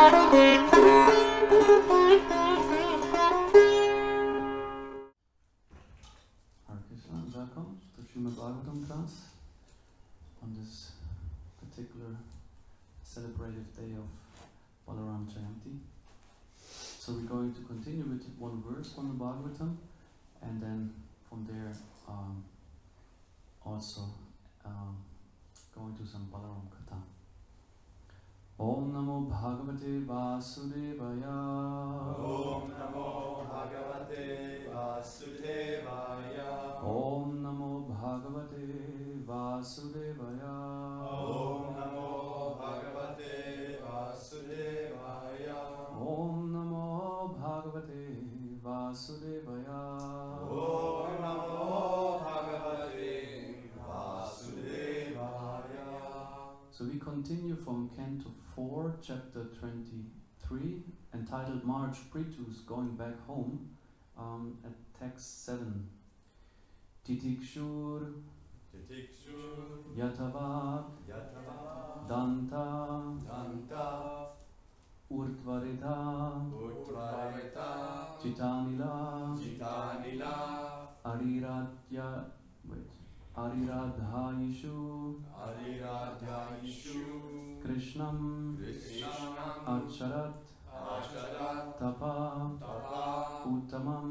Krishna and welcome to Srimad Bhagavatam class on this particular celebrated day of Balaram Jayanti. So we're going to continue with one verse from the Bhagavatam, and then from there also going to some Balaram Katha. Om Namo Bhagavate Vasudevaya. Om Namo Bhagavate Vasudevaya. Om Namo Bhagavate Vasudevaya. Om Namo Bhagavate Vasudevaya. Om Namo Bhagavate Vasudevaya. Om Namo Bhagavate Vasudevaya. So we continue from Canto 4, chapter 23, entitled March Pritus Going Back Home, at text 7. Titikshur Yatava Danta Urtvarita Chitanila Ariradhayishu Krishnam Acharat Tapa Uttamam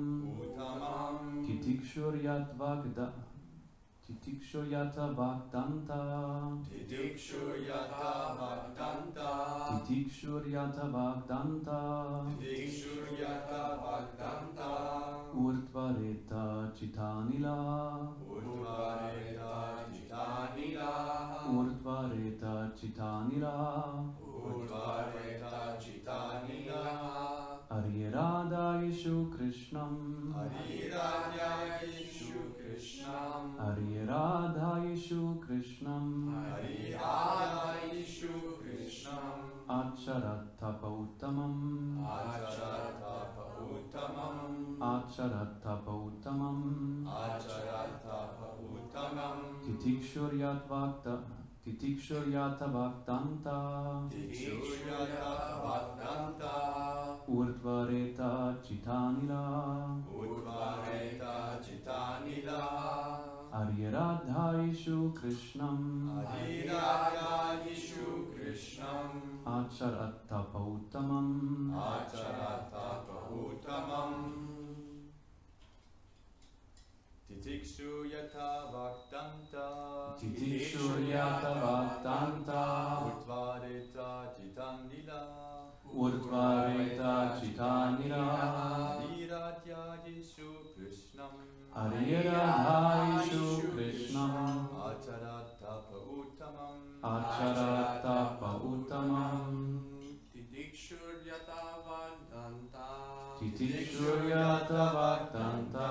Titikshur Yata Bhagdanta Urtvareta Chitanila Ariradhayishu Krishnam Acharat Tapa Uttamam Titikshur Yata Bhagdanta Urtvareta Chitanila Ariradhayishu Krishnam Acharat Tapa Uttamam Titikshur Yata Bhagdanta Urtvareta Chitanila Ariradhayishu Krishnam Acharat Tapa Uttamam Titikshur Yata Bhagdanta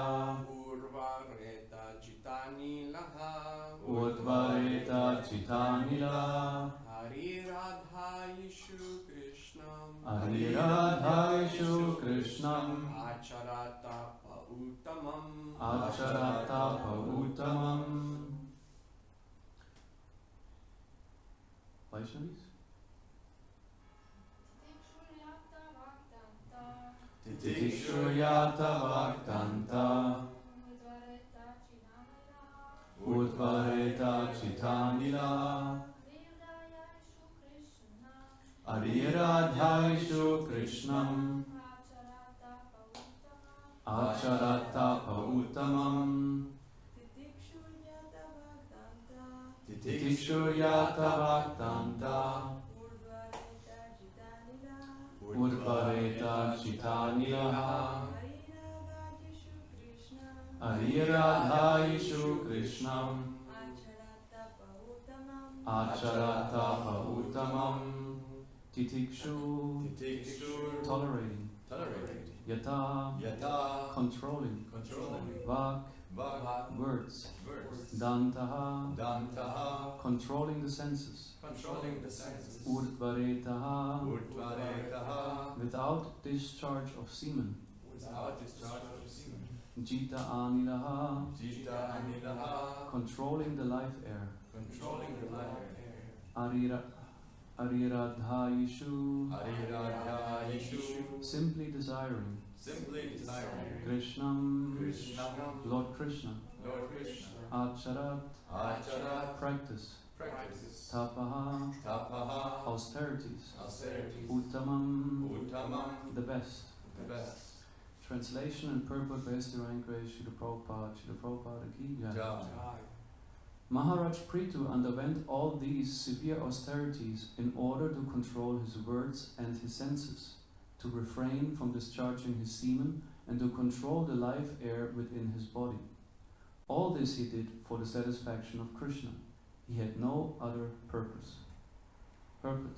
Urtvareta Chitanila Ariradhayishu Krishnam Acharat Tapa Uttamam. Vaishnavis? Titikshur Yata Bhagdanta Urtvareta Chitanila Ariradhayishu Krishnam Acharat Tapa Uttamam. Titikshur Yata Bhagdanta Urtvareta Chitanila Ariradhayishu Krishnam Acharat Tapa Uttamam. Titikshur tolerating. Yata controlling. Vak words. Dantaha controlling the senses. Urtvaretaha without discharge of semen. Jita anilaha controlling the life air. Ariradhayishu, Ariradhayishu, simply desiring simply desiring Krishnam, Krishnam, Lord Krishna, Lord Krishna, Acharat, Acharat, practice, practice, Tapaha, Tapaha, austerities, austerities, Uttamam, Uttamam, the best. the best. Translation and purport by His Divine Grace, Srila Prabhupada Ki Jai. Jai. Maharaj Prithu underwent all these severe austerities in order to control his words and his senses, to refrain from discharging his semen, and to control the life air within his body. All this he did for the satisfaction of Krishna. He had no other purpose. Purport.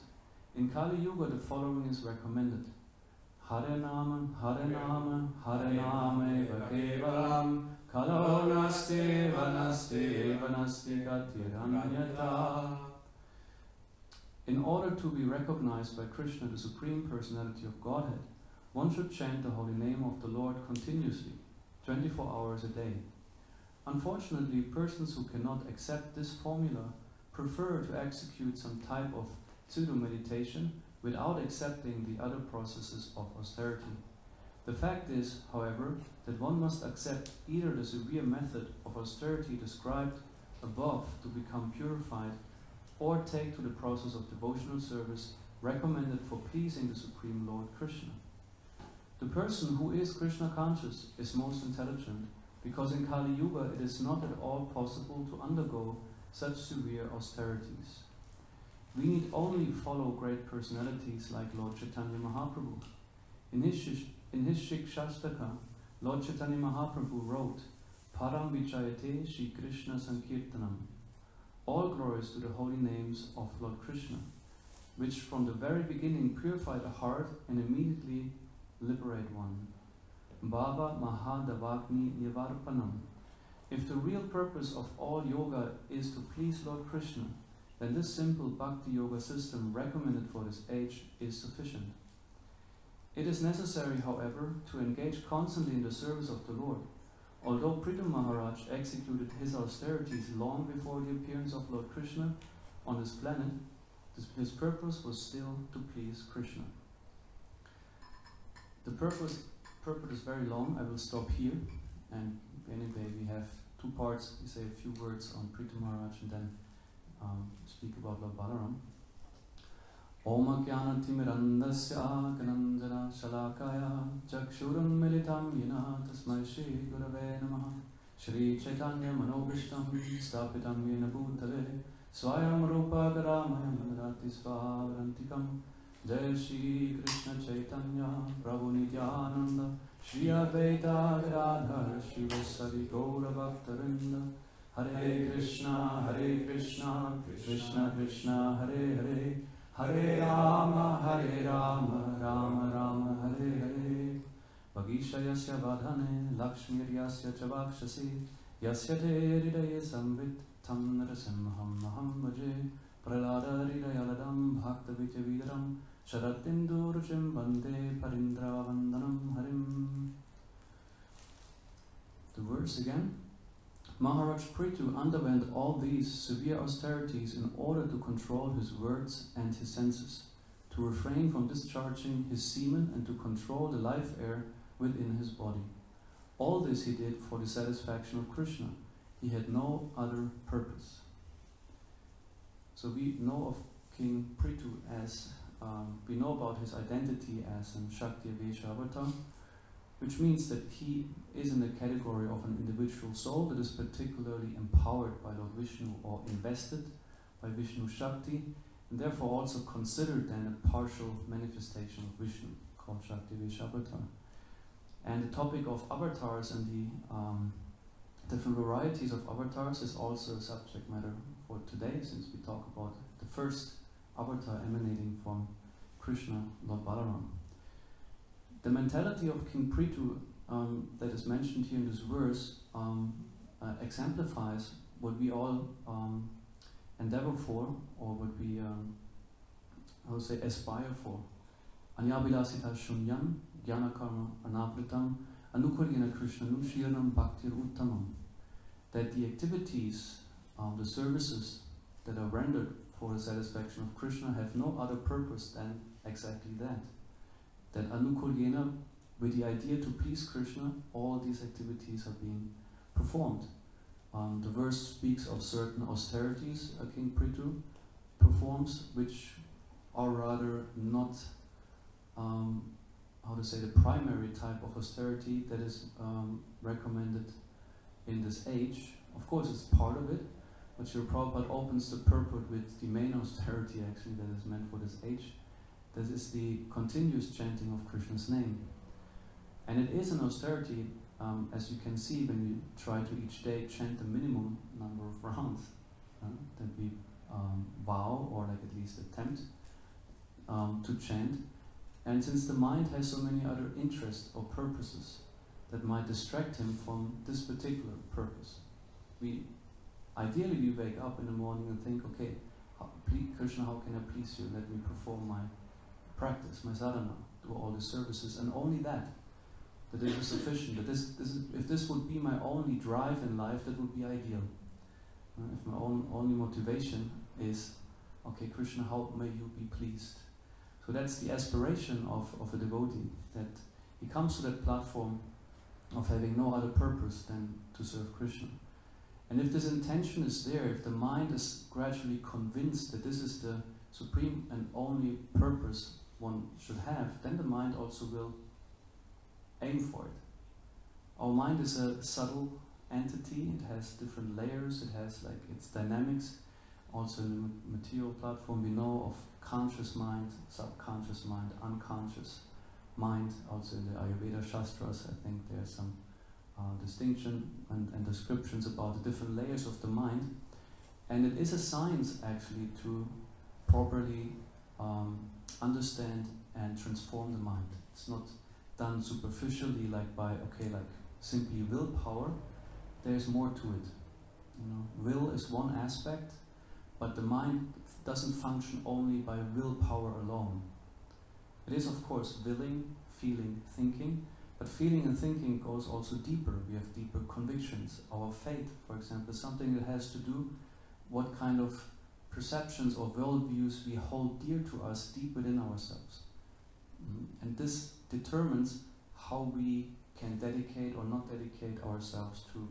In Kali Yuga the following is recommended. Hare Nama, Hare Nama, Hare Nama eva kevalam, Kalo naste vanaste vanasti katiranyata. In order to be recognized by Krishna, the Supreme Personality of Godhead, one should chant the holy name of the Lord continuously, 24 hours a day. Unfortunately, persons who cannot accept this formula prefer to execute some type of pseudo-meditation without accepting the other processes of austerity. The fact is, however, that one must accept either the severe method of austerity described above to become purified, or take to the process of devotional service recommended for pleasing the Supreme Lord Krishna. The person who is Krishna conscious is most intelligent, because in Kali Yuga it is not at all possible to undergo such severe austerities. We need only follow great personalities like Lord Chaitanya Mahaprabhu. In his Shikshastaka, Lord Chaitanya Mahaprabhu wrote, Param Vichayate Shri Krishna Sankirtanam. All glories to the holy names of Lord Krishna, which from the very beginning purify the heart and immediately liberate one. Bhava Mahadavagni Nivarpanam. If the real purpose of all yoga is to please Lord Krishna, then this simple bhakti yoga system recommended for this age is sufficient. It is necessary, however, to engage constantly in the service of the Lord. Although Prithu Maharaj executed his austerities long before the appearance of Lord Krishna on this planet, his purpose was still to please Krishna. The purport is very long. I will stop here, and anyway we have two parts. We say a few words on Prithu Maharaj and then speak about Lord Balaram. Om Jnanatimmirandasya Gananjana Shalakaya Chakshuram Militam Yena Tasmai Shri Gurave Namaha Shri Chaitanya Manobhishtam Stapitam Yena Bhutale Swayam Rupa Garamaya Mandarati Svarantikam Jai Shri Krishna Chaitanya Prabhu Nityananda Shri Advaita Gadadhar Shri Vasari Gaura Bhaktarinda Hare Krishna Krishna Krishna Hare Hare Hare Rama, Rama Rama, Hare Hare. Vagishayasya vadhane, Lakshmiryasya chavakshasi, Yasya te hridaye samvit, Tam narasimham maham vaje, Pralada hridayaladam, Bhakta vityavidaram, Sharatinduruchim bande, Parindra vandanam harim. The verse again. Maharaj Prithu underwent all these severe austerities in order to control his words and his senses, to refrain from discharging his semen and to control the life air within his body. All this he did for the satisfaction of Krishna. He had no other purpose. So we know of King Prithu as, we know about his identity as an Shakti Avesha avatar, which means that he is in the category of an individual soul that is particularly empowered by Lord Vishnu or invested by Vishnu Shakti, and therefore also considered then a partial manifestation of Vishnu, called Shakti Veshavata. And the topic of avatars and the different varieties of avatars is also a subject matter for today, since we talk about the first avatar emanating from Krishna, Lord Balaram. The mentality of King Prithu that is mentioned here in this verse exemplifies what we all endeavor for, or what we, aspire for. Anyabilasita shunyam, jnana karma anavritam, anukulyana krishnanu shirnam bhaktir uttamam. That the activities, the services that are rendered for the satisfaction of Krishna have no other purpose than exactly that. That anukulyena, with the idea to please Krishna, all these activities are being performed. The verse speaks of certain austerities King Prithu performs, which are rather not, the primary type of austerity that is recommended in this age. Of course, it's part of it, but Srila Prabhupada opens the purport with the main austerity actually that is meant for this age. That is the continuous chanting of Krishna's name. And it is an austerity, as you can see when you try to each day chant the minimum number of rounds that we vow, or like at least attempt to chant. And since the mind has so many other interests or purposes that might distract him from this particular purpose, ideally we wake up in the morning and think, okay, Krishna, how can I please you? Let me perform my practice, my sadhana, do all the services, and only that it is sufficient. That if this would be my only drive in life, that would be ideal. If my only motivation is, okay, Krishna, how may you be pleased? So that's the aspiration of a devotee, that he comes to that platform of having no other purpose than to serve Krishna. And if this intention is there, if the mind is gradually convinced that this is the supreme and only purpose one should have, then the mind also will aim for it. Our mind is a subtle entity, it has different layers, it has like its dynamics. Also in the material platform we know of conscious mind, subconscious mind, unconscious mind. Also in the Ayurveda Shastras, I think there's some distinction and descriptions about the different layers of the mind. And it is a science actually to properly understand and transform the mind. It's not done superficially like by, simply willpower. There's more to it. Will is one aspect, but the mind doesn't function only by willpower alone. It is of course willing, feeling, thinking, but feeling and thinking goes also deeper. We have deeper convictions. Our faith, for example, is something that has to do what kind of perceptions or worldviews we hold dear to us deep within ourselves. And this determines how we can dedicate or not dedicate ourselves to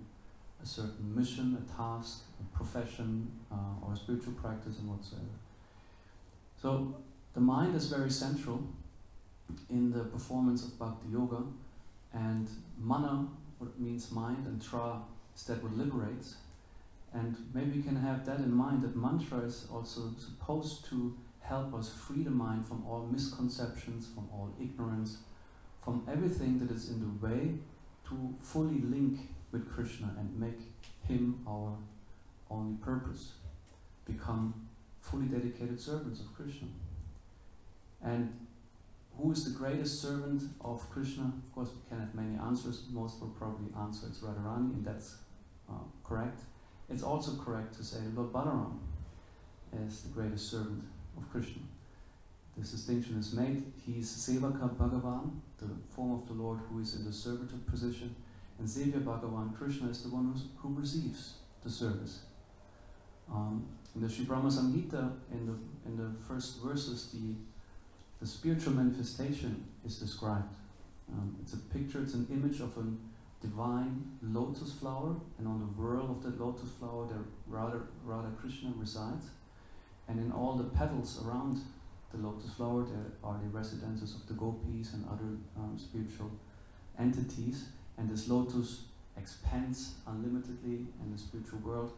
a certain mission, a task, a profession, or a spiritual practice and whatsoever. So the mind is very central in the performance of Bhakti Yoga, and mana, what means mind, and tra is that what liberates. And maybe we can have that in mind, that mantra is also supposed to help us free the mind from all misconceptions, from all ignorance, from everything that is in the way to fully link with Krishna and make him our only purpose, become fully dedicated servants of Krishna. And who is the greatest servant of Krishna? Of course, we can have many answers. Most will probably answer it's Radharani, and that's correct. It's also correct to say Lord Balaram is the greatest servant of Krishna. This distinction is made. He is Sevaka Bhagavan, the form of the Lord who is in the servitor position, and Sevya Bhagavan, Krishna, is the one who receives the service. In the Sri Brahma Samhita, in the first verses, the spiritual manifestation is described. It's a picture, it's an image of a divine lotus flower, and on the whirl of that lotus flower there Radha Krishna resides, and in all the petals around the lotus flower there are the residences of the gopis and other spiritual entities, and this lotus expands unlimitedly in the spiritual world.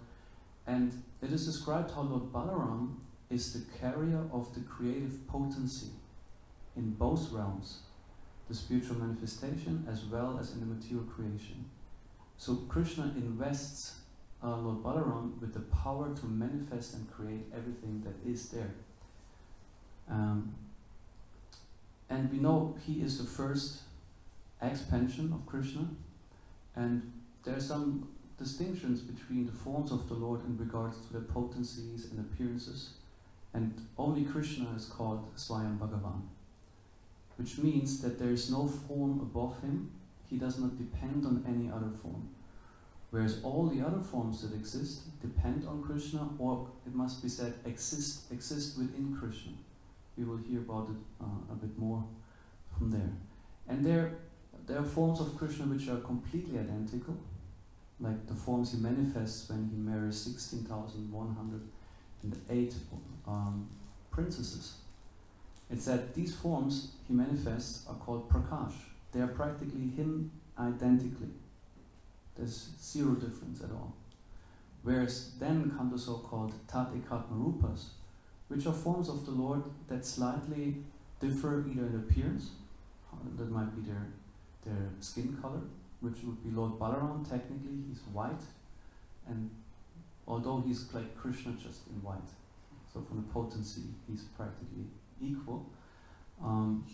And it is described how Lord Balaram is the carrier of the creative potency in both realms, the spiritual manifestation as well as in the material creation. So Krishna invests Lord Balaram with the power to manifest and create everything that is there. And we know he is the first expansion of Krishna, and there are some distinctions between the forms of the Lord in regards to their potencies and appearances, and only Krishna is called Swayam Bhagavan, which means that there is no form above him. He does not depend on any other form. whereas all the other forms that exist depend on Krishna, or it must be said, exist within Krishna. We will hear about it a bit more from there. And there are forms of Krishna which are completely identical, like the forms he manifests when he marries 16,108 princesses. It's that these forms he manifests are called Prakash. They are practically him identically. There's zero difference at all. Whereas then come the so-called Tat-ekatma-rupas, which are forms of the Lord that slightly differ either in appearance, that might be their skin color, which would be Lord Balaram. Technically he's white, and although he's like Krishna just in white, so from the potency he's practically equal. And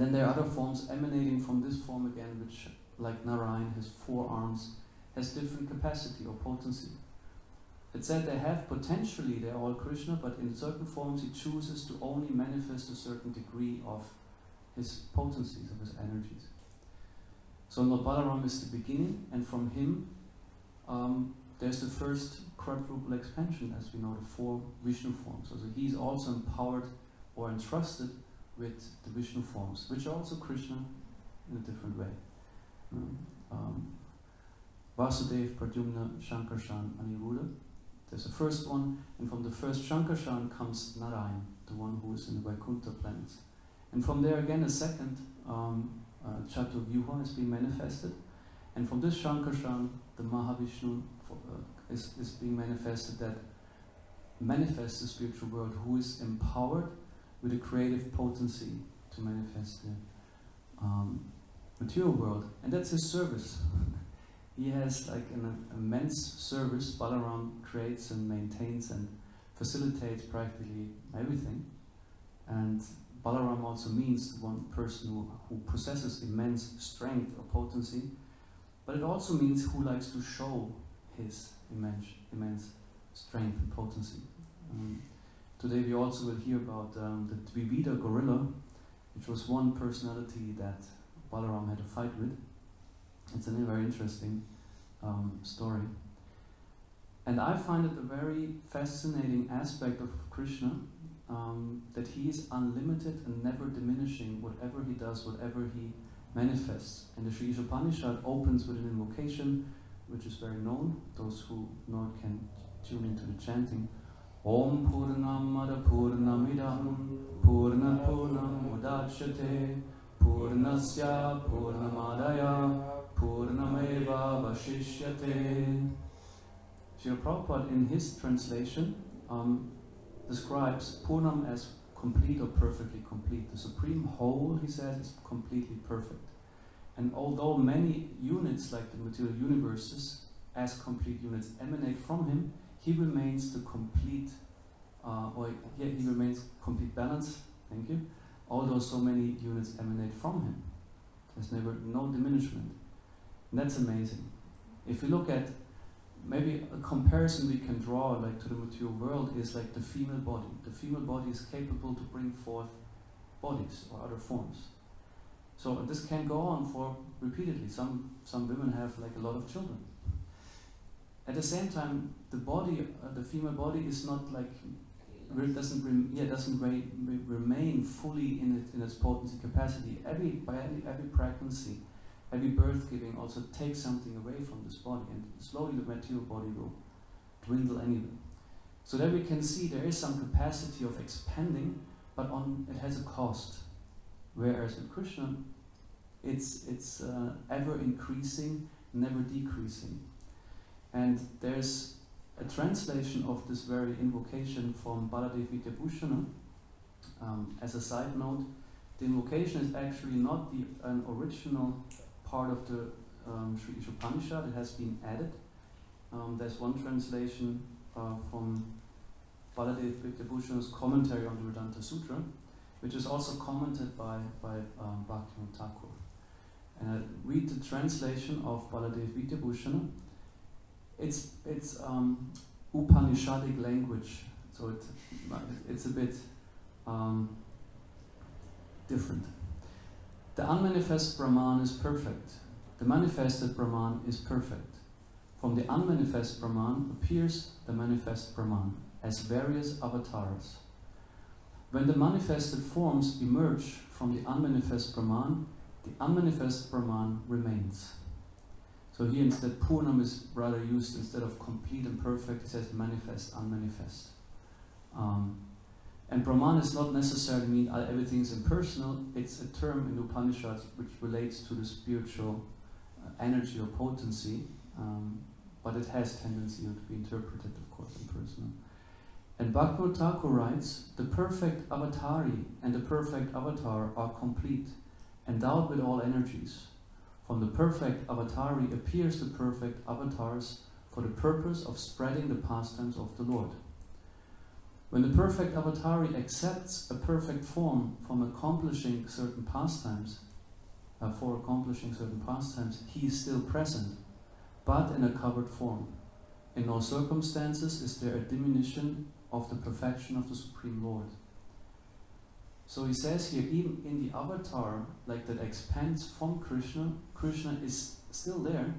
then there are other forms emanating from this form again, which, like Narayan, has 4 arms, has different capacity or potency. It's said they have potentially, they're all Krishna, but in certain forms he chooses to only manifest a certain degree of his potencies, of his energies. So Lord Balaram is the beginning, and from him there's the first quadruple expansion, as we know, the 4 Vishnu forms. So he's also empowered or entrusted with the Vishnu forms, which are also Krishna in a different way. Vasudev, Pradyumna, Shankarshan, Aniruddha. There's the first one, and from the first Shankarshan comes Narayan, the one who is in the Vaikuntha planets. And from there again a second Chaturvyuha is being manifested, and from this Shankarshan the Mahavishnu is being manifested, that manifests the spiritual world, who is empowered with a creative potency to manifest the material world, and that's his service. He has like an immense service. Balaram creates and maintains and facilitates practically everything, and Balaram also means one person who possesses immense strength or potency, but it also means who likes to show his immense strength and potency. Today we also will hear about the Dvivida gorilla, which was one personality that Balaram had a fight with. It's a very interesting story. And I find it a very fascinating aspect of Krishna, that he is unlimited and never diminishing whatever he does, whatever he manifests. And the Sri Upanishad opens with an invocation, which is very known. Those who know it can tune into the chanting. Om Purnamada Purnamidam Purna Purnam Udachyate Purnasya Purnamadaya Purnameva Vashishyate. Srila Prabhupada in his translation describes Purnam as complete or perfectly complete. The supreme whole, he says, is completely perfect. And although many units, like the material universes, as complete units emanate from him, he remains the complete, he remains complete balance, thank you, although so many units emanate from him. There's never no diminishment. And that's amazing. If you look at, maybe a comparison we can draw like to the material world is like the female body. The female body is capable to bring forth bodies or other forms. So this can go on for repeatedly. Some women have like a lot of children. At the same time, the body, the female body, is not like doesn't remain fully in its potency capacity. Every pregnancy, every birth giving also takes something away from this body, and slowly the material body will dwindle anyway. So there we can see there is some capacity of expanding, but it has a cost. Whereas with Krishna, it's ever increasing, never decreasing. And there's a translation of this very invocation from Baladev Vidyabhushana. As a side note, the invocation is actually not an original part of the Sri Upanishad. It has been added. There's one translation from Baladev Vidyabhushana's commentary on the Vedanta Sutra, which is also commented by Bhaktivinoda Thakur. And I read the translation of Baladev Vidyabhushana. It's Upanishadic language, so it's a bit different. The unmanifest Brahman is perfect. The manifested Brahman is perfect. from the unmanifest Brahman appears the manifest Brahman as various avatars. When the manifested forms emerge from the unmanifest Brahman remains. So here instead Purnam is rather used instead of complete and perfect, it says manifest, unmanifest. And Brahman does not necessarily mean everything is impersonal, it's a term in Upanishads which relates to the spiritual energy or potency, but it has tendency to be interpreted, of course, impersonal. And Bhaktivinoda Thakur writes, the perfect avatari and the perfect avatar are complete, endowed with all energies. From the perfect avatari appears the perfect avatars for the purpose of spreading the pastimes of the Lord. When the perfect avatari accepts a perfect form from accomplishing certain pastimes, he is still present, but in a covered form. In no circumstances is there a diminution of the perfection of the Supreme Lord. So he says here, even in the avatar, like that expands from Krishna, Krishna is still there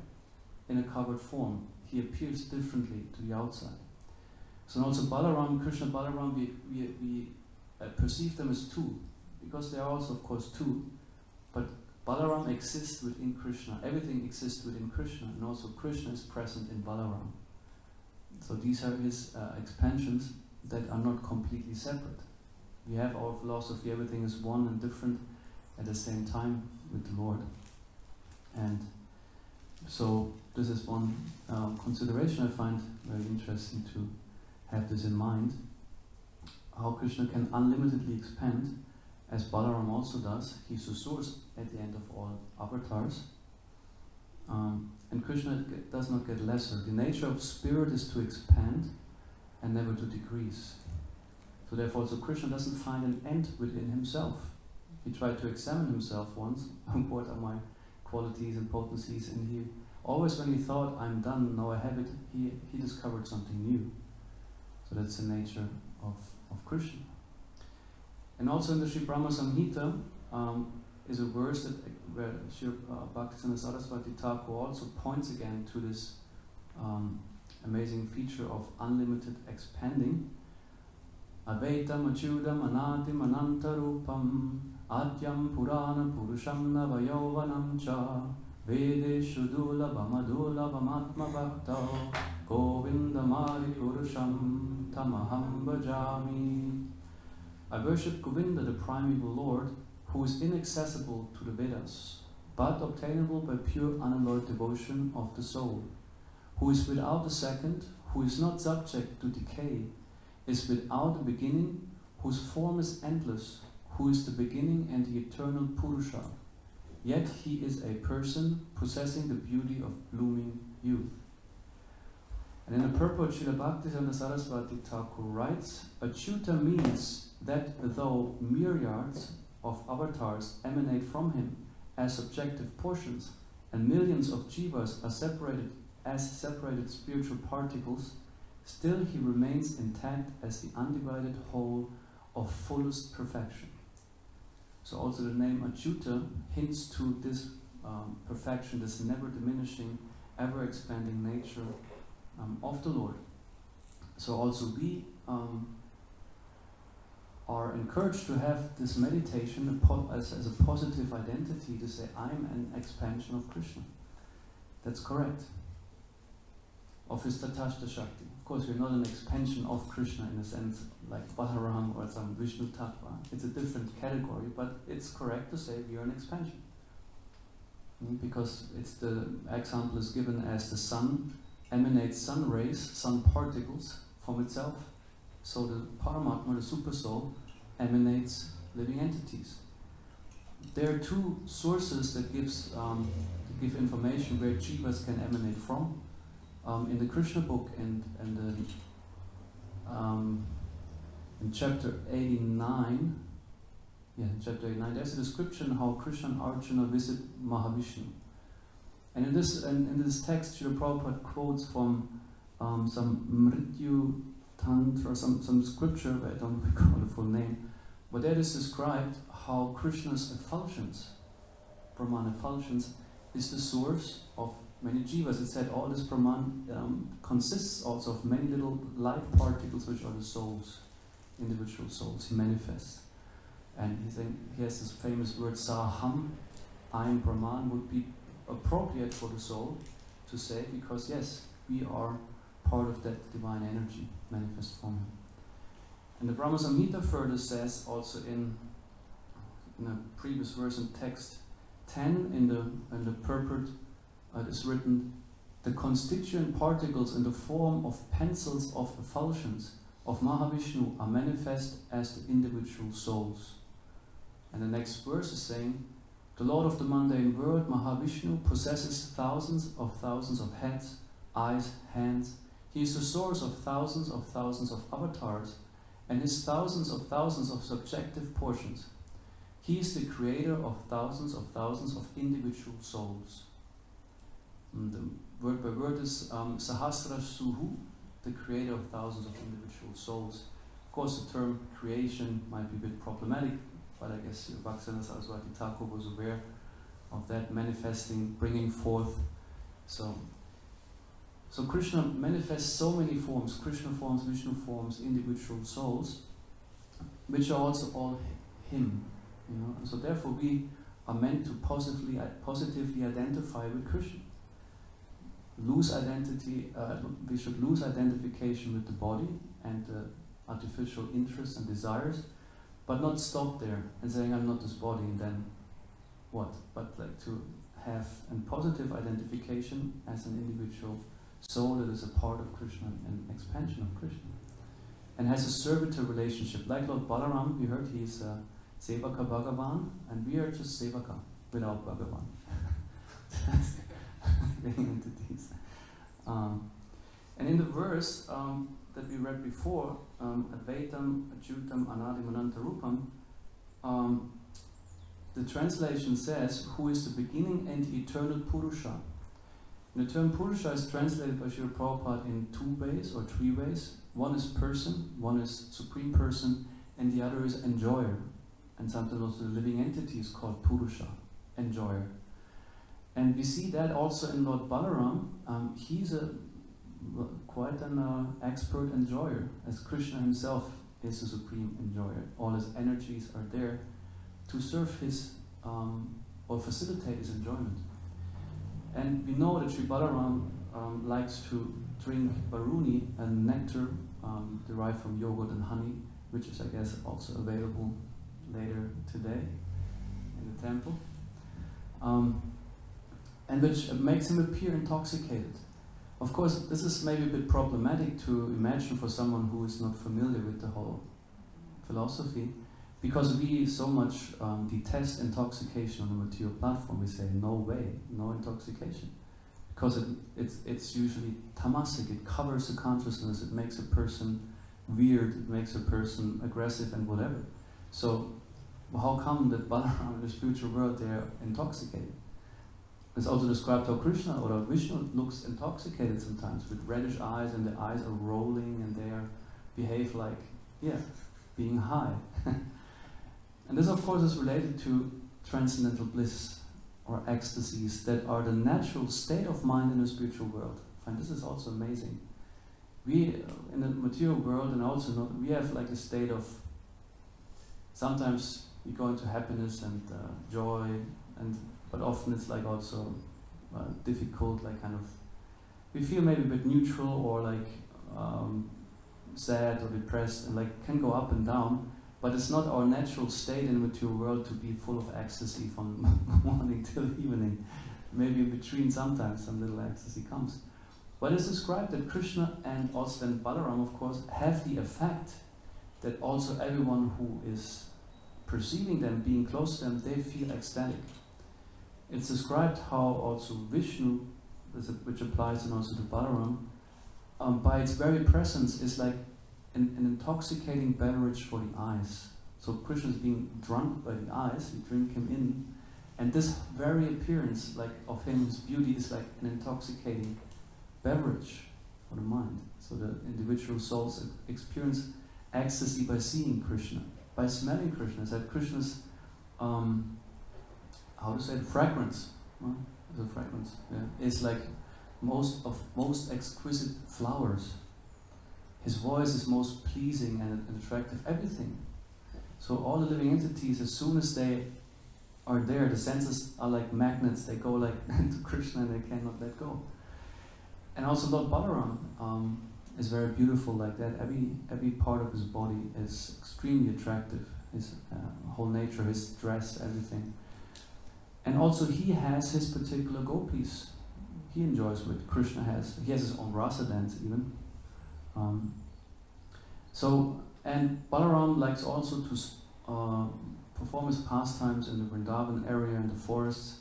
in a covered form. He appears differently to the outside. So also Balaram, Krishna, Balaram, we perceive them as two, because they are also, of course, two. But Balaram exists within Krishna. Everything exists within Krishna, and also Krishna is present in Balaram. So these are his expansions that are not completely separate. We have our philosophy, everything is one and different at the same time with the Lord. And so this is one consideration I find very interesting to have this in mind, how Krishna can unlimitedly expand, as Balaram also does. He's the source at the end of all avatars. And Krishna does not get lesser. The nature of spirit is to expand and never to decrease. So therefore also Krishna doesn't find an end within himself. He tried to examine himself once, what are my qualities and potencies, and he always, when he thought, I'm done, now I have it, he discovered something new. So that's the nature of Krishna. And also in the Sri Brahma Samhita is a verse that where Sri Bhaktisiddhanta Saraswati Thakur also points again to this amazing feature of unlimited expanding. Advaitam achyudam anatim anantarupam adyam purana purusham navayovanam cha vedeshu dulabham adulabham atma bhaktao govindamadi purusham tamaham bhajami. I worship Govinda, the primeval Lord, who is inaccessible to the Vedas, but obtainable by pure unalloyed devotion of the soul, who is without a second, who is not subject to decay, is without a beginning, whose form is endless, who is the beginning and the eternal Purusha. Yet he is a person possessing the beauty of blooming youth. And in the purport, Srila Bhaktisiddhanta Saraswati Thakur writes, Achyuta means that though myriads of avatars emanate from him as subjective portions, and millions of jivas are separated as separated spiritual particles, still he remains intact as the undivided whole of fullest perfection. So also the name Achyuta hints to this perfection, this never diminishing, ever expanding nature of the Lord. So also we are encouraged to have this meditation as a positive identity, to say, I'm an expansion of Krishna. That's correct. Of his Tatashta Shakti. Of course, we're not an expansion of Krishna in a sense like Balaram or some Vishnu Tattva. It's a different category, but it's correct to say we are an expansion. Because it's the example is given as the sun emanates sun rays, sun particles from itself. So the Paramatma, the super soul, emanates living entities. There are two sources that give information where jivas can emanate from. In the Krishna book and in chapter 89, there's a description how Krishna and Arjuna visit Mahavishnu. And in this text, Srila Prabhupada quotes from some Mrityu Tantra, some scripture, but I don't recall the full name, but that is described how Krishna's effulgence, Brahman effulgence, is the source of many jivas. It said all this Brahman consists also of many little light particles, which are the souls, individual souls. He manifests. And he has this famous word, Saham, I am Brahman, would be appropriate for the soul to say, because yes, we are part of that divine energy manifest from him. And the Brahma Samhita further says, also in a previous verse in text 10, in the purport, it is written, the constituent particles in the form of pencils of effulgence of Mahavishnu are manifest as the individual souls. And the next verse is saying, the Lord of the mundane world, Mahavishnu, possesses thousands of heads, eyes, hands. He is the source of thousands of avatars, and his thousands of subjective portions. He is the creator of thousands of individual souls. And the word by word is Sahasra Suhu, the creator of thousands of individual souls. Of course, the term creation might be a bit problematic, but I guess Bhaktivinoda Saraswati Thakur was aware of that, manifesting, bringing forth. So Krishna manifests so many forms, Krishna forms, Vishnu forms, individual souls, which are also all him. And so therefore we are meant to positively identify with Krishna. Lose identity, we should lose identification with the body and the artificial interests and desires, but not stop there and saying I'm not this body and then what? But like to have a positive identification as an individual soul that is a part of Krishna and expansion of Krishna, and has a servitor relationship. Like Lord Balaram, we heard he's Sevaka Bhagavan, and we are just Sevaka without Bhagavan. Living entities. And in the verse that we read before, Advaitam, Achyutam, Anadimananta Rupam, the translation says, who is the beginning and eternal Purusha. And the term Purusha is translated by Srila Prabhupada in two ways or three ways. One is person, one is supreme person, and the other is enjoyer. And sometimes also the living entity is called Purusha, enjoyer. And we see that also in Lord Balaram. He's quite an expert enjoyer, as Krishna himself is a supreme enjoyer. All his energies are there to serve his or facilitate his enjoyment. And we know that Sri Balaram likes to drink baruni, and nectar derived from yogurt and honey, which is, I guess, also available later today in the temple, and which makes him appear intoxicated. Of course, this is maybe a bit problematic to imagine for someone who is not familiar with the whole philosophy, because we so much detest intoxication on the material platform. We say, no way, no intoxication. Because it's usually tamasic, it covers the consciousness, it makes a person weird, it makes a person aggressive and whatever. So how come that Balaram in the spiritual world they are intoxicated? It's also described how Krishna or Vishnu looks intoxicated sometimes, with reddish eyes, and the eyes are rolling and they behave like, being high. And this of course is related to transcendental bliss or ecstasies that are the natural state of mind in the spiritual world. And this is also amazing. We, in the material world, and also we have like a state of, sometimes we go into happiness and joy, but often it's like also difficult, like kind of, we feel maybe a bit neutral or like sad or depressed, and like can go up and down, but it's not our natural state in the material world to be full of ecstasy from morning till evening. Maybe in between sometimes some little ecstasy comes. But it's described that Krishna and also then Balaram, of course, have the effect that also everyone who is perceiving them, being close to them, they feel ecstatic. It's described how also Vishnu, which applies and also to Balaram, by its very presence is like an intoxicating beverage for the eyes. So Krishna is being drunk by the eyes, you drink him in, and this very appearance like of him, his beauty, is like an intoxicating beverage for the mind. So the individual souls experience ecstasy by seeing Krishna, by smelling Krishna. It's that Krishna's, how to say it, fragrance. the fragrance. Yeah. It's like most exquisite flowers. His voice is most pleasing and attractive. Everything. So all the living entities, as soon as they are there, the senses are like magnets. They go like to Krishna and they cannot let go. And also Lord Balaram is very beautiful like that. Every part of his body is extremely attractive. His whole nature, his dress, everything. And also he has his particular gopis he enjoys with Krishna has. He has his own rasa dance even. And Balaram likes also to perform his pastimes in the Vrindavan area, in the forests.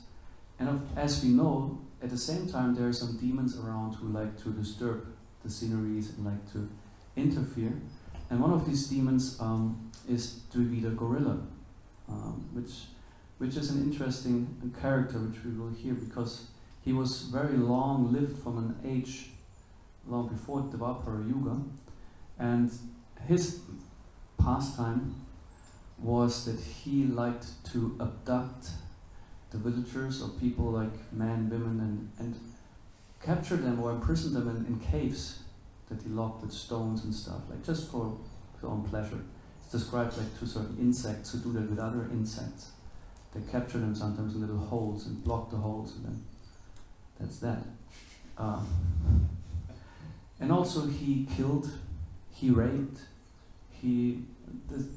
And as we know, at the same time there are some demons around who like to disturb the sceneries and like to interfere. And one of these demons is Dvivida gorilla, which is an interesting character which we will hear because he was very long lived from an age long before Dvapara Yuga, and his pastime was that he liked to abduct the villagers or people like men, women, and capture them or imprison them in caves that he locked with stones and stuff, like just for his own pleasure. It's described like to certain insects who do that with other insects. They capture them sometimes in little holes and block the holes, and then that's that. And also he killed, he raped, he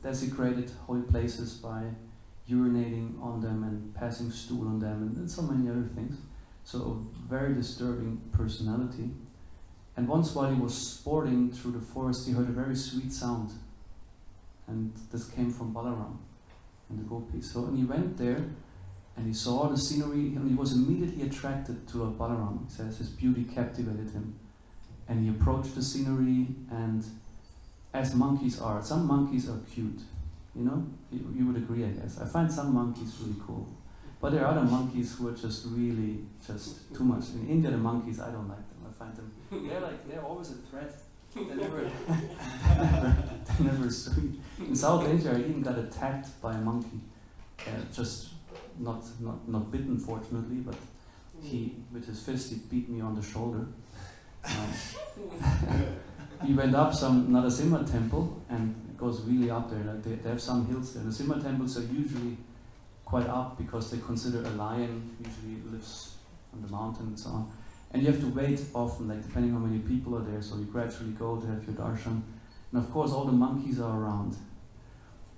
desecrated holy places by urinating on them and passing stool on them and so many other things. So a very disturbing personality. And once while he was sporting through the forest, he heard a very sweet sound. And this came from Balaram and the gopis. So and he went there and he saw the scenery and he was immediately attracted to Lord Balaram. He says his beauty captivated him. And he approached the scenery, and as monkeys are, some monkeys are cute, you know? You would agree, I guess. I find some monkeys really cool. But there are other monkeys who are just really, just too much. In India, the monkeys, I don't like them. I find them, they're always a threat. They're never sweet. In South Asia, I even got attacked by a monkey. Just not bitten, fortunately, but he, with his fist, he beat me on the shoulder. We went up some Narasimha temple, and it goes really up there. Like they have some hills there. The Simha temples are usually quite up because they consider a lion usually lives on the mountain and so on. And you have to wait often, like depending on how many people are there. So you gradually go to have your darshan, and of course all the monkeys are around.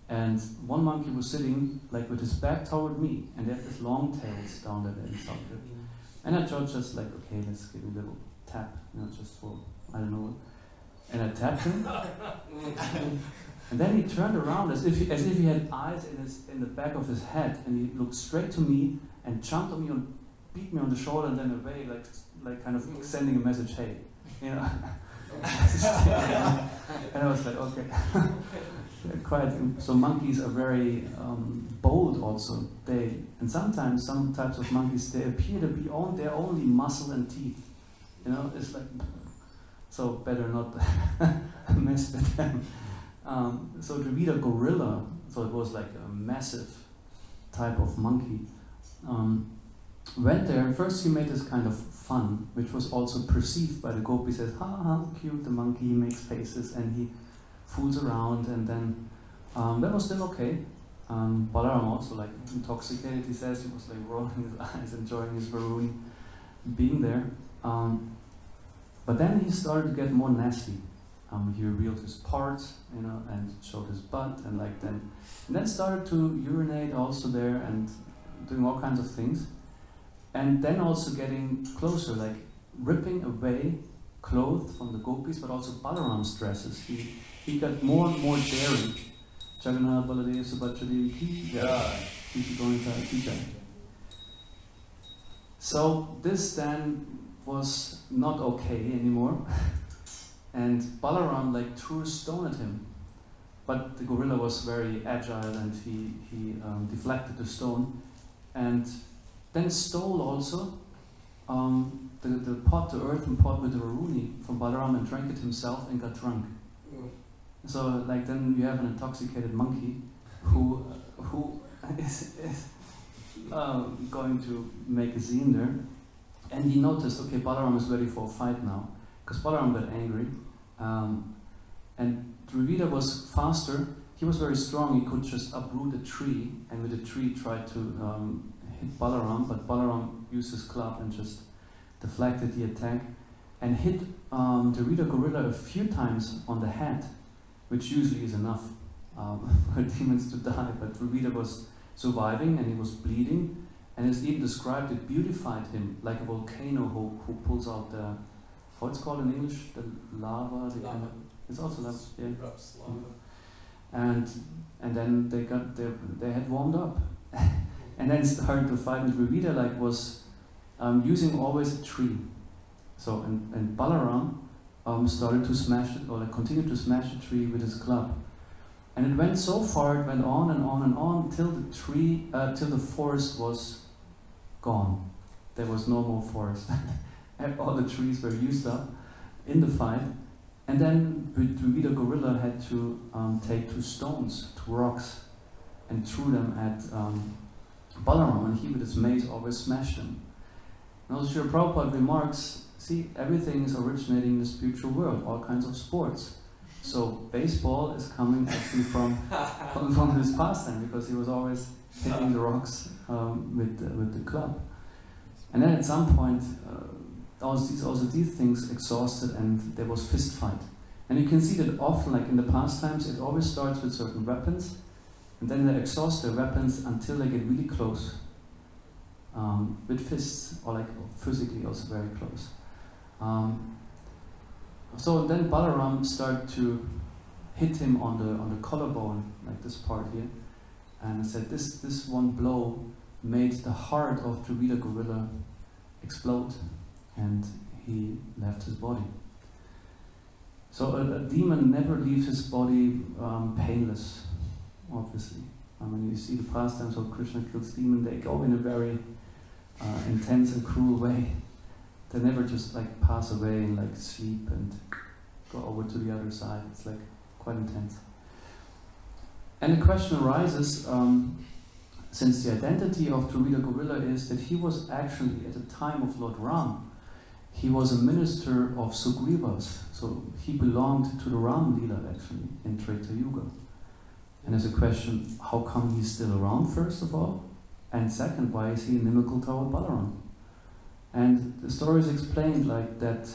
And one monkey was sitting like with his back toward me, and they have these long tails down there inside it. And I thought just like, okay, let's give him a little tap, just for, I don't know. And I tapped him, and then he turned around as if he had eyes in the back of his head, and he looked straight to me and jumped on me and beat me on the shoulder and then away, like kind of sending a message, hey, you know. And I was like, okay. So monkeys are very bold also. And sometimes some types of monkeys, they appear to be they're only muscle and teeth. You know, it's like, so better not mess with them. So Dvivida gorilla, so it was like a massive type of monkey, went there, and first he made this kind of fun, which was also perceived by the gopis as, ha ha, cute, the monkey, he makes faces, and he fools around, and then that was still okay. Balaram also like intoxicated, he says, he was like rolling his eyes, enjoying his Varuni being there. But then he started to get more nasty. He revealed his parts, you know, and showed his butt, and then started to urinate also there and doing all kinds of things. And then also getting closer, like ripping away clothes from the gopis, but also Balaram's dresses. He got more and more daring. Jagannath Baladev Subhadra Devi. So this then was not okay anymore, and Balaram like threw a stone at him, but the gorilla was very agile and he deflected the stone, and then stole also the pot, the earthen pot with the Varuni from Balaram, and drank it himself and got drunk. So like then you have an intoxicated monkey who is going to make a scene there. And he noticed, okay, Balaram is ready for a fight now, because Balaram got angry. And Dravida was faster. He was very strong. He could just uproot a tree, and with the tree try to hit Balaram. But Balaram used his club and just deflected the attack and hit Dravida gorilla a few times on the head, which usually is enough for demons to die. But Dravida was surviving, and he was bleeding. And it's even described, it beautified him like a volcano who pulls out the, how it's called in English, the lava. Lava. It's also lava, yeah. Erupts lava. And then they had warmed up, and then started to fight. And Dravida was using always a tree. So and Balaram started to smash it, or continued to smash the tree with his club. And it went so far, it went on and on and on till the forest was gone. There was no more forest. And all the trees were used up in the fight. And then Dravida gorilla had to take 2 stones, 2 rocks, and threw them at Balaram, and he with his mace always smashed them. And also Srila Prabhupada remarks, see, everything is originating in the spiritual world, all kinds of sports. So baseball is coming actually from his pastime, because he was always hitting the rocks with the club. And then at some point, these things exhausted, and there was fist fight. And you can see that often, like in the pastimes, it always starts with certain weapons, and then they exhaust their weapons until they get really close with fists, or like physically also very close. So then Balaram started to hit him on the collarbone, like this part here, and I said this one blow made the heart of Dravida gorilla explode, and he left his body. So a demon never leaves his body painless, obviously. I mean, you see the pastimes of Krishna kills demon, they go in a very intense and cruel way. They never just like pass away and like sleep and go over to the other side. It's like quite intense. And the question arises, since the identity of Dravida gorilla is that he was actually, at the time of Lord Ram, he was a minister of Sugriva's. So he belonged to the Ram Leela actually in Treta Yuga. And there's a question, how come he's still around, first of all? And second, why is he inimical toward Balaram? And the story is explained like that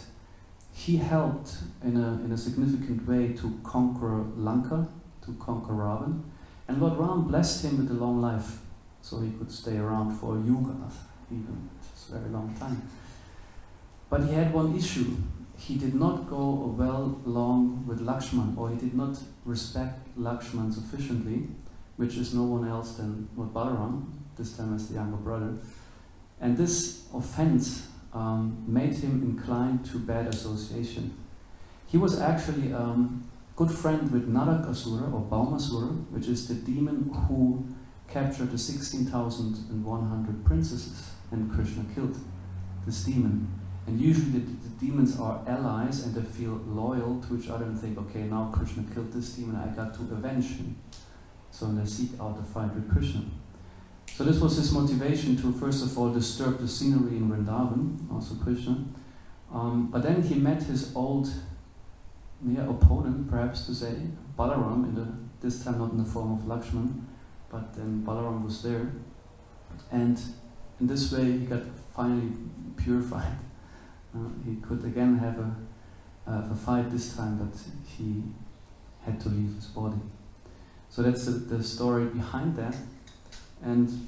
he helped in a significant way to conquer Lanka, to conquer Ravan. And Lord Ram blessed him with a long life, so he could stay around for yugas, even, which is a very long time. But he had one issue. He did not go well along with Lakshman, or he did not respect Lakshman sufficiently, which is no one else than Lord Balaram, this time as the younger brother. And this offense made him inclined to bad association. He was actually good friend with Narakasura, or Baumasura, which is the demon who captured the 16,100 princesses, and Krishna killed this demon. And usually the demons are allies, and they feel loyal to each other and think, okay, now Krishna killed this demon, I got to avenge him. So they seek out a fight with Krishna. So this was his motivation to, first of all, disturb the scenery in Vrindavan, also Krishna. But then he met his old opponent, perhaps to say, Balaram, this time not in the form of Lakshman, but then Balaram was there. And in this way he got finally purified. He could again have a fight this time, but he had to leave his body. So that's the story behind that. And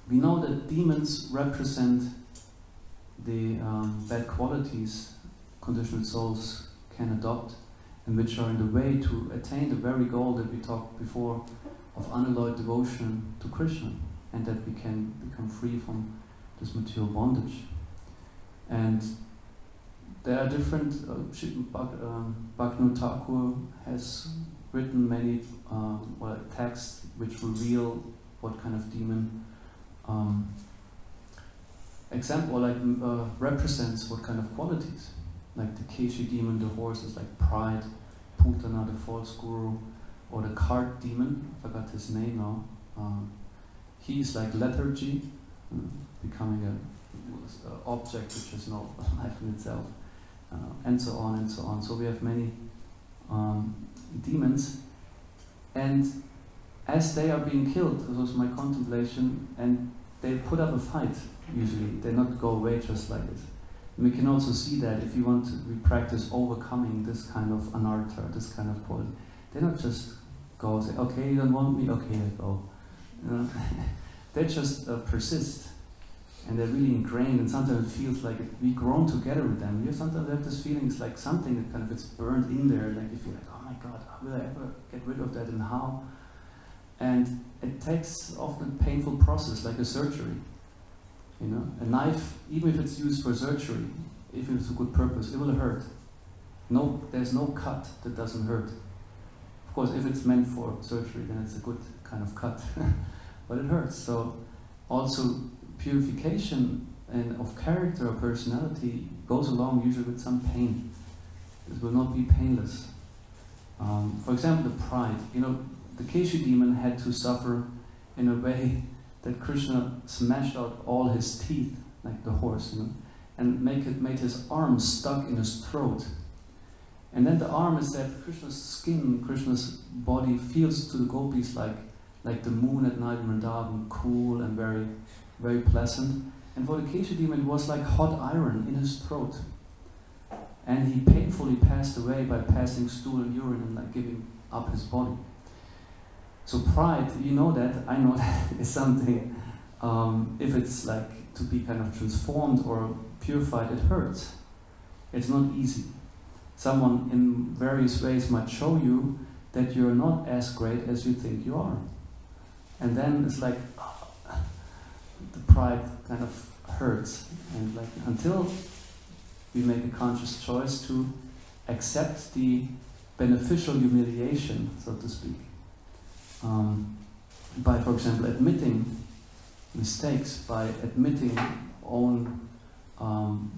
we know that demons represent the bad qualities conditioned souls can adopt, and which are in the way to attain the very goal that we talked before of unalloyed devotion to Krishna, and that we can become free from this material bondage. And there are different, Bhaktivinoda Thakur has written many texts which reveal what kind of demon represents what kind of qualities. Like the Keshi demon, the horse, is like pride, Putana, the false guru, or the cart demon, I forgot his name now, he is like lethargy, becoming a object which has no life in itself, and so on and so on. So we have many demons, and as they are being killed, this was my contemplation, and they put up a fight. Usually, they not go away just like this. And we can also see that if you want to, we practice overcoming this kind of anartha, this kind of quality. They not just go say, okay, you don't want me, okay, I go. You know? They just persist, and they're really ingrained. And sometimes it feels like we grown together with them. You sometimes have this feeling it's like something that kind of gets burned in there. Like you feel like, oh my God, will I ever get rid of that, and how? And it takes often a painful process, like a surgery. You know, a knife, even if it's used for surgery, if it's a good purpose, it will hurt. No, there's no cut that doesn't hurt. Of course, if it's meant for surgery, then it's a good kind of cut, but it hurts. So, also purification and of character or personality goes along usually with some pain. It will not be painless. For example, the pride. You know, the Keshi demon had to suffer in a way that Krishna smashed out all his teeth, like the horse, you know, and made his arm stuck in his throat. And then the arm is that Krishna's skin, Krishna's body feels to the gopis like the moon at night in Vrindavan, cool and very, very pleasant. And for the Keshi demon, it was like hot iron in his throat. And he painfully passed away by passing stool and urine and like giving up his body. So pride, you know that, I know that, is something, if it's like to be kind of transformed or purified, it hurts. It's not easy. Someone in various ways might show you that you're not as great as you think you are. And then it's like, the pride kind of hurts. And like until we make a conscious choice to accept the beneficial humiliation, so to speak, by, for example, admitting mistakes, by admitting own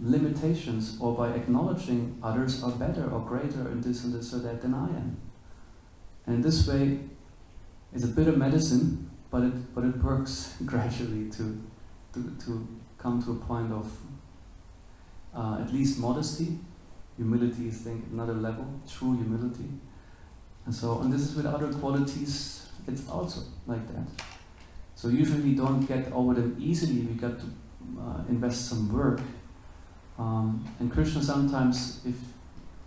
limitations, or by acknowledging others are better or greater in this and this or that than I am. And this way, it's a bitter medicine, but it works gradually to come to a point of at least modesty. Humility is, I think, another level, true humility. And this is with other qualities. It's also like that. So usually we don't get over them easily. We got to invest some work. And Krishna sometimes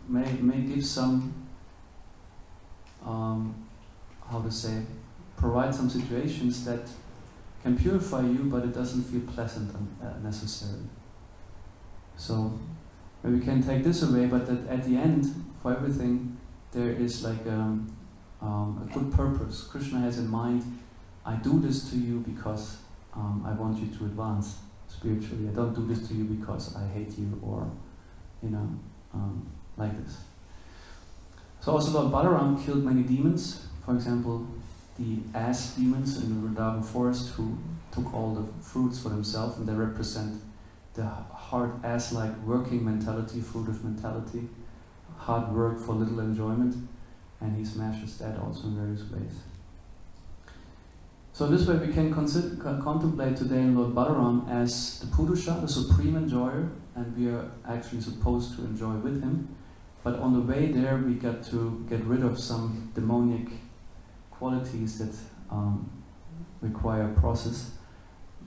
may give some, provide some situations that can purify you, but it doesn't feel pleasant necessarily. So maybe we can take this away, but that at the end, for everything, there is like a good purpose. Krishna has in mind, I do this to you because I want you to advance spiritually. I don't do this to you because I hate you, or, like this. So also Lord Balaram killed many demons. For example, the ass demons in the Vrindavan forest who took all the fruits for themselves, and they represent the hard ass-like working mentality, fruitive mentality, hard work for little enjoyment, and he smashes that also in various ways. So this way we can contemplate today in Lord Balaram as the Purusha, the supreme enjoyer, and we are actually supposed to enjoy with him. But on the way there we got to get rid of some demonic qualities that require a process.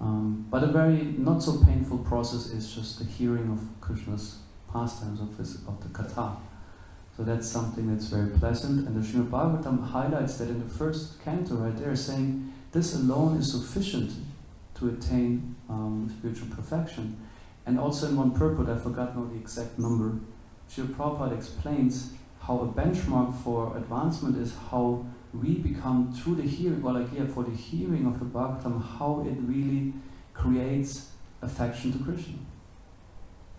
But a very not so painful process is just the hearing of Krishna's pastimes, of the Katha. So that's something that's very pleasant, and the Srimad Bhagavatam highlights that in the first canto right there, saying this alone is sufficient to attain spiritual perfection. And also in one purport, I forgot now the exact number, Srila Prabhupada explains how a benchmark for advancement is how we become through the hearing, for the hearing of the Bhagavatam, how it really creates affection to Krishna.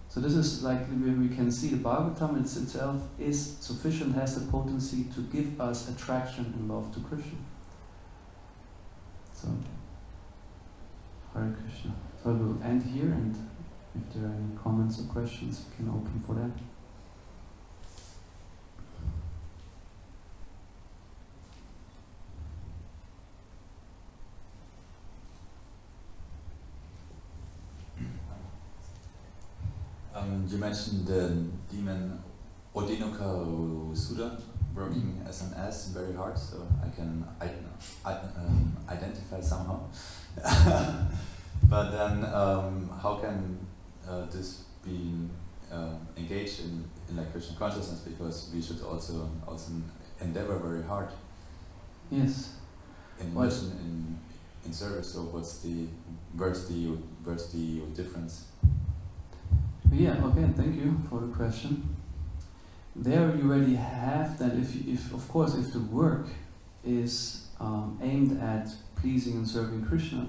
So this is like where we can see the Bhagavatam itself is sufficient, has the potency to give us attraction and love to Krishna. So, Hare Krishna. So I will end here, and if there are any comments or questions, we can open for that. You mentioned the demon Odinoka Suda working as an ass very hard, so I can identify somehow. But then, how can this be engaged in like Krishna consciousness? Because we should also endeavor very hard. Yes. In mission, in service. So where's the difference? Yeah. Okay. Thank you for the question. There you already have that. If of course, if the work is aimed at pleasing and serving Krishna,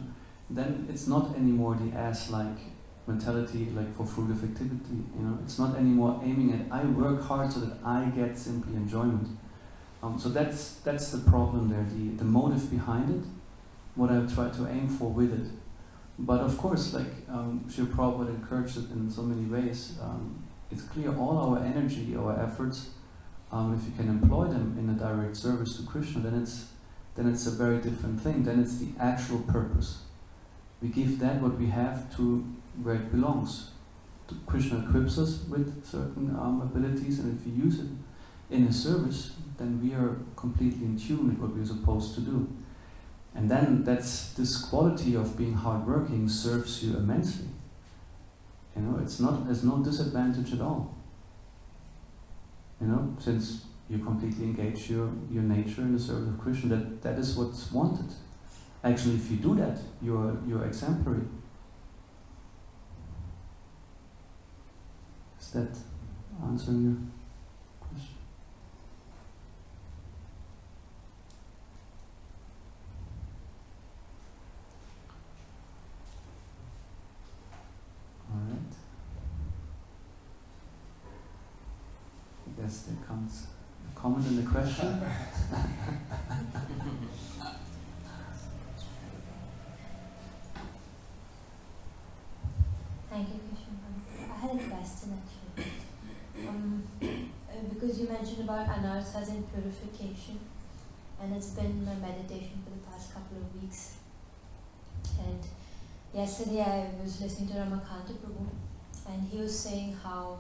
then it's not anymore the ass-like mentality, like for fruitive activity. You know, it's not anymore aiming at I work hard so that I get simply enjoyment. So that's the problem there. The motive behind it, what I try to aim for with it. But of course, like Srila Prabhupada encouraged it in so many ways. It's clear all our energy, our efforts, if you can employ them in a direct service to Krishna, then it's a very different thing. Then it's the actual purpose. We give that what we have to where it belongs. Krishna equips us with certain abilities, and if we use it in a service, then we are completely in tune with what we're supposed to do. And then this quality of being hardworking serves you immensely. You know, there's no disadvantage at all. You know, since you completely engage your nature in the service of Krishna, that is what's wanted. Actually, if you do that, you're exemplary. Is that answering your question? All right. I guess there comes a comment in the question. Thank you, Krishna. I had a question actually. Because you mentioned about anarthas and purification, and it's been my meditation for the past couple of weeks. And yesterday I was listening to Ramakanta Prabhu, and he was saying how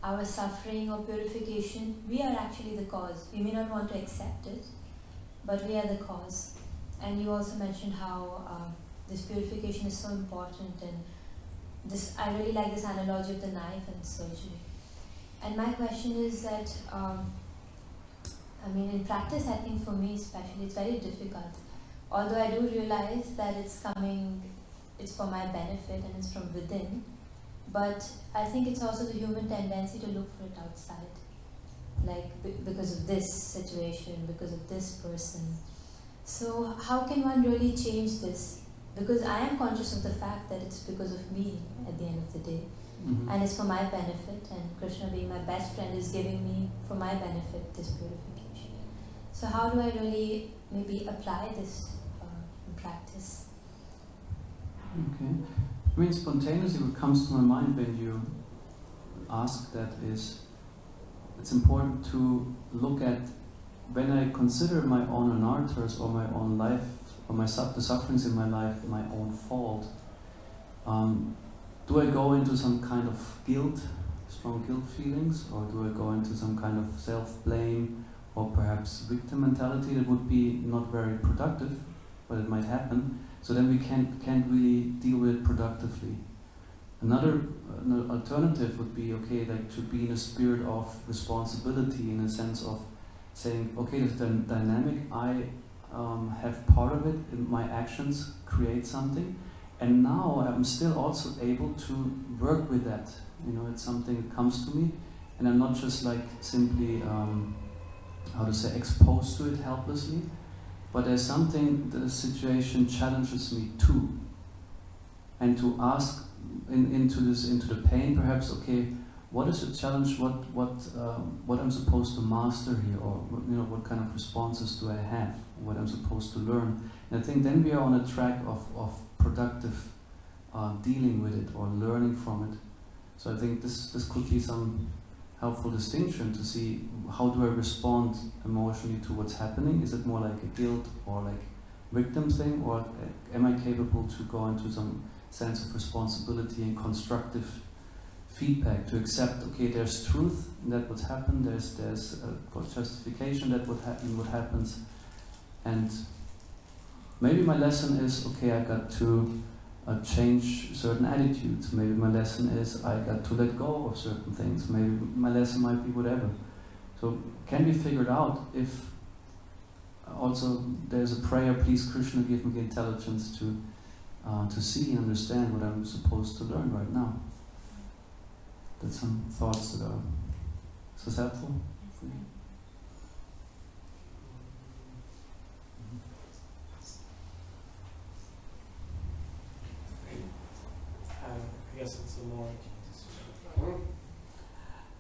our suffering or purification, we are actually the cause. We may not want to accept it, but we are the cause. And you also mentioned how this purification is so important, and I really like this analogy of the knife and surgery. And my question is that, in practice, I think for me especially, it's very difficult. Although I do realize that it's for my benefit and it's from within, but I think it's also the human tendency to look for it outside. Like, because of this situation, because of this person. So how can one really change this? Because I am conscious of the fact that it's because of me at the end of the day. Mm-hmm. And it's for my benefit, and Krishna being my best friend is giving me, for my benefit, this purification. So how do I really maybe apply this in practice? Okay. I mean, spontaneously what comes to my mind when you ask that is, it's important to look at, when I consider my own anarthas or my own life, or the sufferings in my life, my own fault, do I go into some kind of guilt, strong guilt feelings, or do I go into some kind of self-blame, or perhaps victim mentality? That would be not very productive, but it might happen. So then we can't really deal with it productively. Another alternative would be, okay, like to be in a spirit of responsibility, in a sense of saying, okay, this dynamic, I have part of it, in my actions create something, and now I'm still also able to work with that. You know, it's something that comes to me, and I'm not just like simply, exposed to it helplessly, but there's something that the situation challenges me too. And to ask into the pain, perhaps, okay, what is the challenge, what I'm supposed to master here, or what kind of responses do I have, what I'm supposed to learn. And I think then we are on a track of productive dealing with it or learning from it. So I think this could be some helpful distinction to see, how do I respond emotionally to what's happening? Is it more like a guilt or like victim thing, or am I capable to go into some sense of responsibility and constructive feedback, to accept, okay, there's truth in that what happened, there's for justification that what happened, what happens, and maybe my lesson is, okay, I got to change certain attitudes. Maybe my lesson is I got to let go of certain things. Maybe my lesson might be whatever. So can be figured out if also there's a prayer, please Krishna give me the intelligence to see and understand what I'm supposed to learn right now. That's some thoughts that are, is this helpful? I guess it's a more.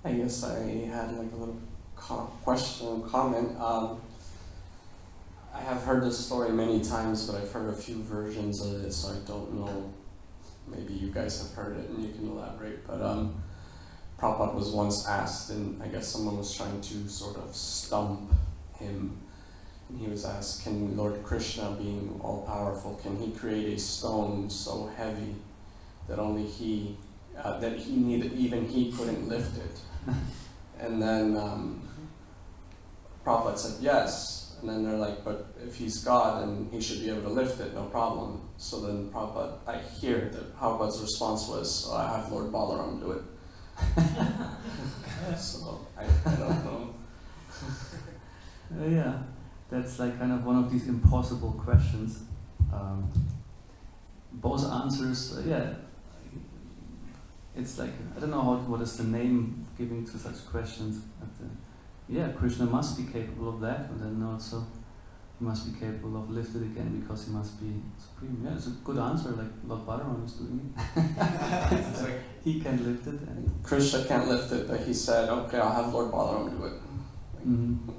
I guess I had like a little question, comment. I have heard this story many times, but I've heard a few versions of it, so I don't know. Maybe you guys have heard it and you can elaborate. But Prabhupada was once asked, and I guess someone was trying to sort of stump him. And he was asked, can Lord Krishna, being all-powerful, can he create a stone so heavy that only he, even he couldn't lift it? And then Prabhupada said yes. And then they're like, but if he's God, then he should be able to lift it, no problem. So then Prabhupada, I hear that Prabhupada's response was, I have Lord Balaram do it. So I don't know. Yeah, that's like kind of one of these impossible questions. Both answers, yeah. It's like, I don't know what is the name giving to such questions. But, yeah, Krishna must be capable of that, but then also he must be capable of lift it again because he must be supreme. Yeah, it's a good answer, like Lord Balaram is doing it. He can lift it. And Krishna can't lift it, but he said, okay, I'll have Lord Balaram do it. mm-hmm.